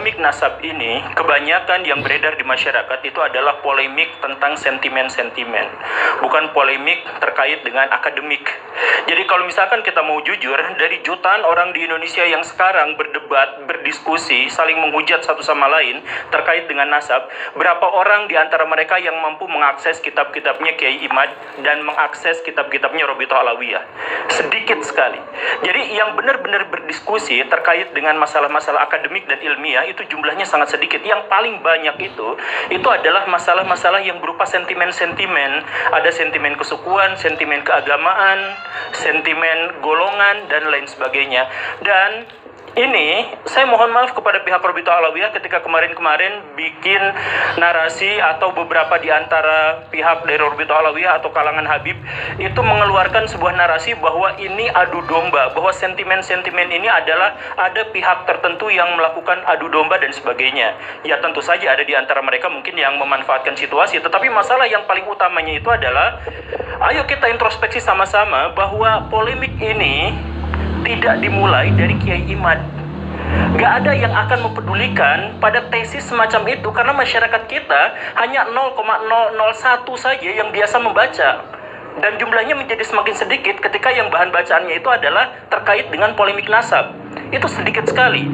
polemik nasab ini, kebanyakan yang beredar di masyarakat itu adalah polemik tentang sentimen-sentimen, bukan polemik terkait dengan akademik. Jadi kalau misalkan kita mau jujur, dari jutaan orang di Indonesia yang sekarang berdebat, berdiskusi, saling menghujat satu sama lain terkait dengan nasab, berapa orang di antara mereka yang mampu mengakses kitab-kitabnya Kiai Imad dan mengakses kitab-kitabnya Robitoh Alawiyah? Sedikit sekali. Jadi yang benar-benar berdiskusi terkait dengan masalah-masalah akademik dan ilmiah itu jumlahnya sangat sedikit. Yang paling banyak itu adalah masalah-masalah yang berupa sentimen-sentimen. Ada sentimen kesukuan, sentimen keagamaan, sentimen golongan, dan lain sebagainya. Dan ini saya mohon maaf kepada pihak Robitoh Alawiyah ketika kemarin-kemarin bikin narasi atau beberapa di antara pihak dari Robitoh Alawiyah atau kalangan Habib itu mengeluarkan sebuah narasi bahwa ini adu domba, bahwa sentimen-sentimen ini adalah ada pihak tertentu yang melakukan adu domba dan sebagainya. Ya tentu saja ada di antara mereka mungkin yang memanfaatkan situasi, tetapi masalah yang paling utamanya itu adalah ayo kita introspeksi sama-sama bahwa polemik ini tidak dimulai dari Kiai Imad. Gak ada yang akan mempedulikan pada tesis semacam itu karena masyarakat kita hanya 0,001 saja yang biasa membaca. Dan jumlahnya menjadi semakin sedikit ketika yang bahan bacaannya itu adalah terkait dengan polemik nasab. Itu sedikit sekali.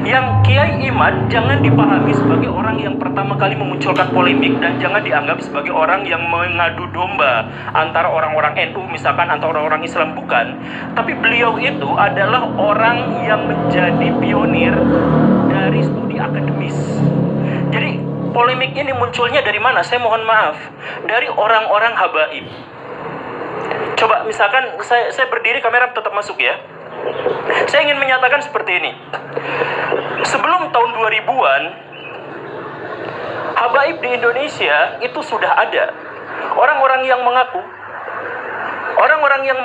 Yang Kiai Imad jangan dipahami sebagai orang yang pertama kali memunculkan polemik dan jangan dianggap sebagai orang yang mengadu domba antara orang-orang NU misalkan atau orang-orang Islam, bukan. Tapi beliau itu adalah orang yang menjadi pionir dari studi akademis. Jadi polemik ini munculnya dari mana? Saya mohon maaf, dari orang-orang habaib. Coba misalkan saya berdiri, kamera tetap masuk ya. Saya ingin menyatakan seperti ini. Sebelum tahun 2000-an, habaib di Indonesia itu sudah ada. Orang-orang yang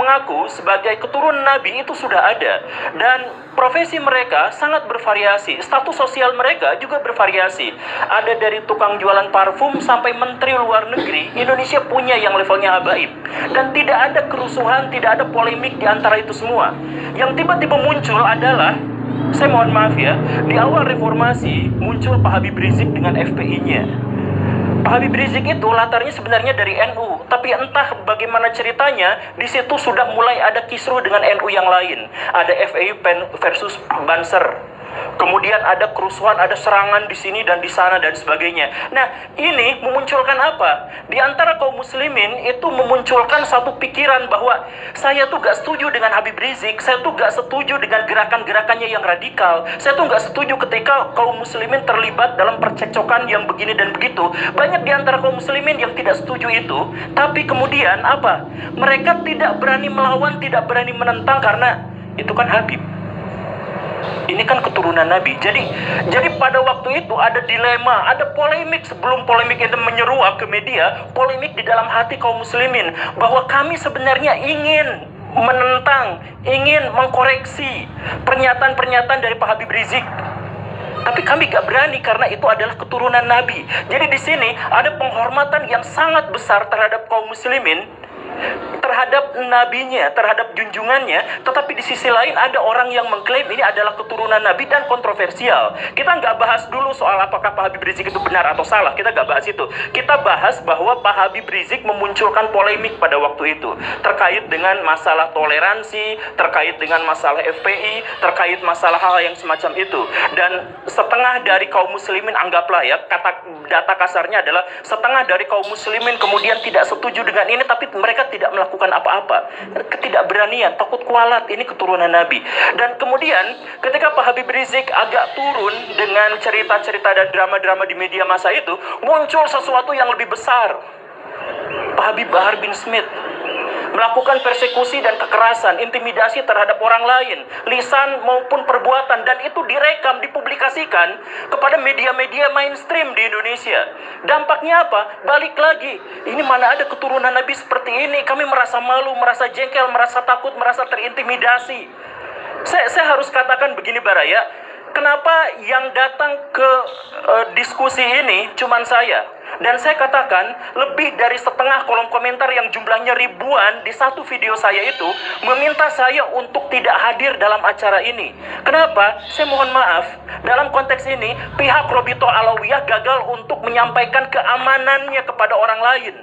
mengaku sebagai keturunan Nabi itu sudah ada. Dan profesi mereka sangat bervariasi. Status sosial mereka juga bervariasi. Ada dari tukang jualan parfum sampai menteri luar negeri. Indonesia punya yang levelnya habaib. Dan tidak ada kerusuhan, tidak ada polemik di antara itu semua. Yang tiba-tiba muncul adalah, saya mohon maaf ya, di awal reformasi muncul Pak Habib Rizik dengan FPI-nya. Pak Habib Rizik itu latarnya sebenarnya dari NU, tapi entah bagaimana ceritanya, di situ sudah mulai ada kisruh dengan NU yang lain. Ada FPI versus Banser. Kemudian ada kerusuhan, ada serangan di sini dan di sana dan sebagainya. Nah, ini memunculkan apa? Di antara kaum muslimin itu memunculkan satu pikiran bahwa saya tuh gak setuju dengan Habib Rizik, saya tuh gak setuju dengan gerakan-gerakannya yang radikal, saya tuh gak setuju ketika kaum muslimin terlibat dalam percekcokan yang begini dan begitu. Banyak di antara kaum muslimin yang tidak setuju itu, tapi kemudian apa? Mereka tidak berani melawan, tidak berani menentang karena itu kan Habib. Ini kan keturunan Nabi. Jadi pada waktu itu ada dilema, ada polemik sebelum polemik itu menyeruak ke media, polemik di dalam hati kaum muslimin bahwa kami sebenarnya ingin menentang, ingin mengkoreksi pernyataan-pernyataan dari Pak Habib Rizik. Tapi kami gak berani karena itu adalah keturunan Nabi. Jadi di sini ada penghormatan yang sangat besar terhadap kaum muslimin, terhadap nabinya, terhadap junjungannya. Tetapi di sisi lain ada orang yang mengklaim ini adalah keturunan Nabi dan kontroversial. Kita nggak bahas dulu soal apakah Pak Habib Rizik itu benar atau salah. Kita nggak bahas itu. Kita bahas bahwa Pak Habib Rizik memunculkan polemik pada waktu itu terkait dengan masalah toleransi, terkait dengan masalah FPI, terkait masalah hal yang semacam itu. Dan setengah dari kaum muslimin, anggaplah ya, data kasarnya adalah setengah dari kaum muslimin kemudian tidak setuju dengan ini, tapi mereka tidak melakukan apa-apa. Ketidakberanian, takut kualat, ini keturunan Nabi. Dan kemudian ketika Pak Habib Rizik agak turun dengan cerita-cerita dan drama-drama di media massa itu, muncul sesuatu yang lebih besar. Pak Habib Bahar bin Smith melakukan persekusi dan kekerasan, intimidasi terhadap orang lain, lisan maupun perbuatan, dan itu direkam, dipublikasikan kepada media-media mainstream di Indonesia. Dampaknya apa? Balik lagi, ini mana ada keturunan Nabi seperti ini? Kami merasa malu, merasa jengkel, merasa takut, merasa terintimidasi. Saya harus katakan begini Baraya, kenapa yang datang ke diskusi ini cuman saya? Dan saya katakan, lebih dari setengah kolom komentar yang jumlahnya ribuan di satu video saya itu meminta saya untuk tidak hadir dalam acara ini. Kenapa? Saya mohon maaf, dalam konteks ini pihak Robito Alawiyah gagal untuk menyampaikan keamanannya kepada orang lain.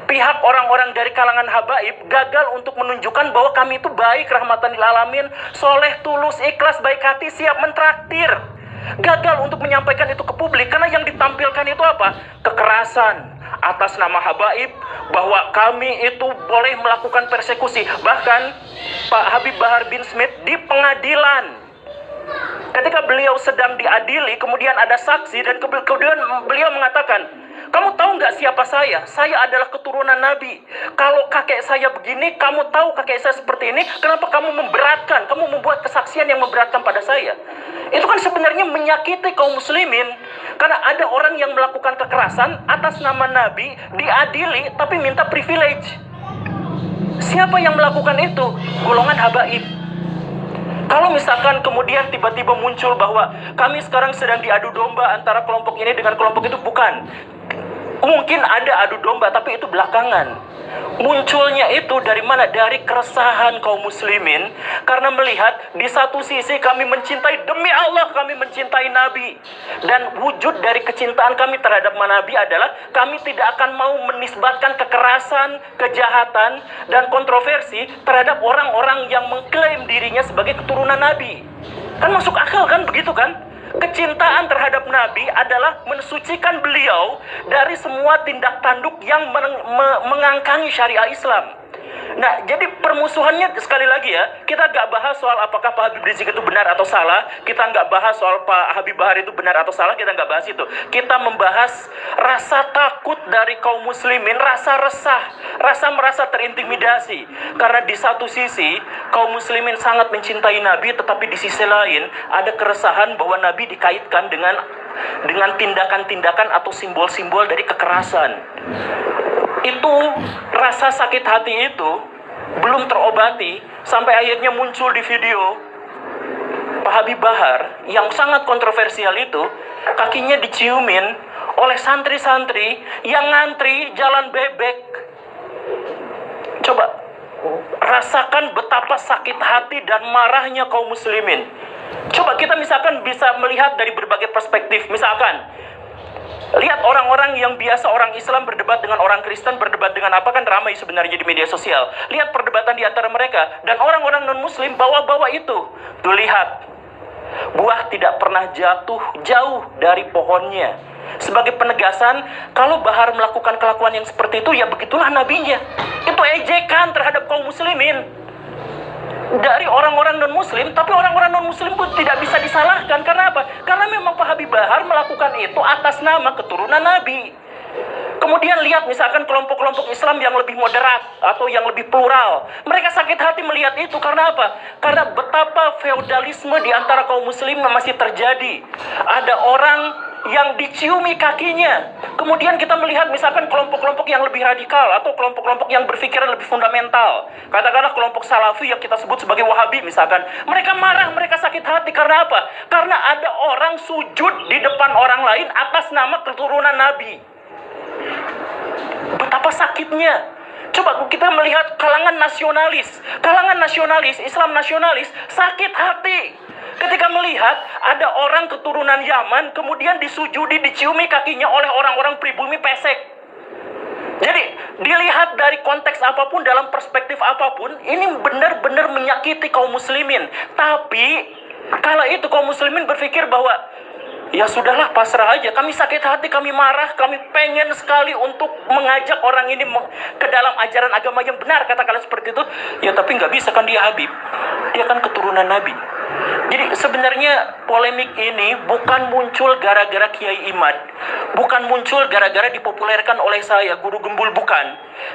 Pihak orang-orang dari kalangan habaib gagal untuk menunjukkan bahwa kami itu baik, rahmatan lil alamin, soleh, tulus, ikhlas, baik hati, siap mentraktir. Gagal untuk menyampaikan itu ke publik karena yang ditampilkan itu apa? Kekerasan atas nama habaib, bahwa kami itu boleh melakukan persekusi. Bahkan Pak Habib Bahar bin Smith di pengadilan, ketika beliau sedang diadili, kemudian ada saksi dan kemudian beliau mengatakan, kamu tahu nggak siapa saya? Saya adalah keturunan Nabi. Kalau kakek saya begini, kamu tahu kakek saya seperti ini, kenapa kamu memberatkan? Kamu membuat kesaksian yang memberatkan pada saya. Itu kan sebenarnya menyakiti kaum muslimin. Karena ada orang yang melakukan kekerasan atas nama Nabi, diadili, tapi minta privilege. Siapa yang melakukan itu? Golongan habaib. Kalau misalkan kemudian tiba-tiba muncul bahwa kami sekarang sedang diadu domba antara kelompok ini dengan kelompok itu, bukan. Mungkin ada adu domba, tapi itu belakangan. Munculnya itu dari mana? Dari keresahan kaum muslimin, karena melihat di satu sisi kami mencintai, demi Allah kami mencintai Nabi, dan wujud dari kecintaan kami terhadap Nabi adalah kami tidak akan mau menisbatkan kekerasan, kejahatan, dan kontroversi terhadap orang-orang yang mengklaim dirinya sebagai keturunan Nabi. Kan masuk akal kan, begitu kan? Kecintaan terhadap Nabi adalah mensucikan beliau dari semua tindak tanduk yang mengangkangi syariah Islam. Nah, jadi permusuhannya sekali lagi ya, kita nggak bahas soal apakah Pak Habib Rizik itu benar atau salah, kita nggak bahas soal Pak Habib Bahar itu benar atau salah, kita nggak bahas itu. Kita membahas rasa takut dari kaum muslimin, rasa resah, rasa merasa terintimidasi. Karena di satu sisi, kaum muslimin sangat mencintai Nabi, tetapi di sisi lain, ada keresahan bahwa Nabi dikaitkan dengan tindakan-tindakan atau simbol-simbol dari kekerasan. Itu rasa sakit hati itu belum terobati sampai akhirnya muncul di video Pak Habib Bahar yang sangat kontroversial itu, kakinya diciumin oleh santri-santri yang ngantri jalan bebek. Coba rasakan betapa sakit hati dan marahnya kaum muslimin. Coba kita misalkan bisa melihat dari berbagai perspektif. Misalkan lihat orang-orang yang biasa orang Islam berdebat dengan orang Kristen, berdebat dengan apa, kan ramai sebenarnya di media sosial. Lihat perdebatan di antara mereka, dan orang-orang non-muslim bawa-bawa itu. Tuh lihat, buah tidak pernah jatuh jauh dari pohonnya. Sebagai penegasan, kalau Bahar melakukan kelakuan yang seperti itu, ya begitulah nabinya. Itu ejekan terhadap kaum muslimin dari orang-orang non-muslim, tapi orang-orang non-muslim pun tidak bisa disalahkan. Karena apa? Karena memang Pak Habib Bahar melakukan itu atas nama keturunan Nabi. Kemudian lihat misalkan kelompok-kelompok Islam yang lebih moderat atau yang lebih plural. Mereka sakit hati melihat itu. Karena apa? Karena betapa feodalisme di antara kaum muslim masih terjadi. Ada orang yang diciumi kakinya. Kemudian kita melihat misalkan kelompok-kelompok yang lebih radikal atau kelompok-kelompok yang berpikiran lebih fundamental. Katakanlah kelompok Salafi yang kita sebut sebagai Wahabi misalkan. Mereka marah, mereka sakit hati. Karena apa? Karena ada orang sujud di depan orang lain atas nama keturunan Nabi. Betapa sakitnya. Coba kita melihat kalangan nasionalis, Islam nasionalis, sakit hati ketika melihat ada orang keturunan Yaman kemudian disujudi, diciumi kakinya oleh orang-orang pribumi pesek. Jadi dilihat dari konteks apapun, dalam perspektif apapun, ini benar-benar menyakiti kaum muslimin. Tapi kala itu kaum muslimin berpikir bahwa ya sudahlah, pasrah aja. Kami sakit hati, kami marah, kami pengen sekali untuk mengajak orang ini ke dalam ajaran agama yang benar, katakanlah seperti itu. Ya tapi nggak bisa kan, dia Habib, dia kan keturunan Nabi. Jadi sebenarnya polemik ini bukan muncul gara-gara Kiai Imad, bukan muncul gara-gara dipopulerkan oleh saya, Guru Gembul, bukan.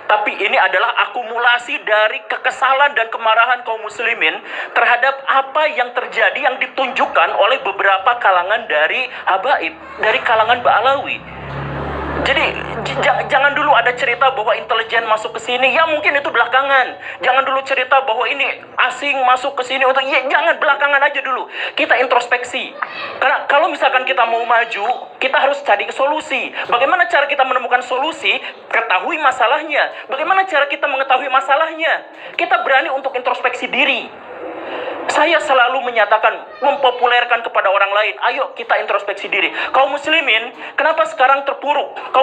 Tapi ini adalah akumulasi dari kekesalan dan kemarahan kaum muslimin terhadap apa yang terjadi, yang ditunjukkan oleh beberapa kalangan dari habaib, dari kalangan Ba'alawi. Jadi jangan dulu ada cerita bahwa intelijen masuk ke sini, ya mungkin itu belakangan. Jangan dulu cerita bahwa ini asing masuk ke sini untuk, ya jangan, belakangan aja dulu. Kita introspeksi. Karena kalau misalkan kita mau maju, kita harus cari solusi. Bagaimana cara kita menemukan solusi? Ketahui masalahnya. Bagaimana cara kita mengetahui masalahnya? Kita berani untuk introspeksi diri. Saya selalu menyatakan, mempopulerkan kepada orang lain, ayo kita introspeksi diri. Kaum muslimin, kenapa sekarang terpuruk?